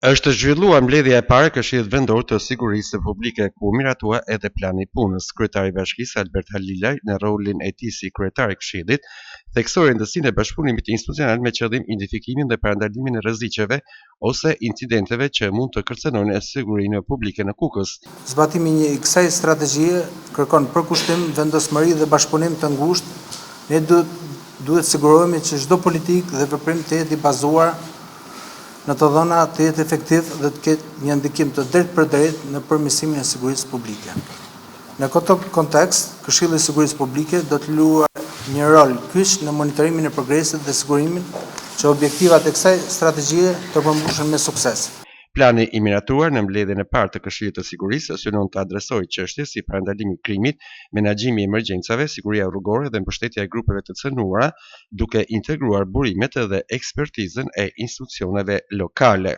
Është zhvilluar mbledhja e parë e Këshillit Vendor të Sigurisë Publike ku u miratua edhe plani i punës. Kryetari i Bashkisë Albert Halilaj në rolin e tij si kryetar i Këshillit theksoi rëndësinë e bashkëpunimit institucional me qëllim identifikimin dhe parandalimin e rreziqeve ose incidenteve që mund të kërcënojnë sigurinë publike në Kukës. Zbatimi i kësaj strategjie kërkon përkushtim, vendosmëri dhe bashkëpunim të ngushtë. Ne duhet sigurohemi që çdo politikë dhe veprim të jetë i bazuar në të dhëna të jetë efektiv dhe të ketë një ndikim të drejtë për drejtë në përmirësimin e sigurisë publike. Në këtë kontekst, Këshilli i Sigurisë Publike do të luajë një rol kyç në monitorimin e progresit dhe sigurimin që objektivat e kësaj strategjie të përmbushen me sukses. Plani i miratuar në mbledhjen e parë të Këshillit të Sigurisë synon të adresojë çështje si parandalimi i krimit, menaxhimi i emergjencave, siguria rrugore dhe mbështetja e grupeve të cënuara, duke integruar burimet dhe ekspertizën e institucioneve lokale.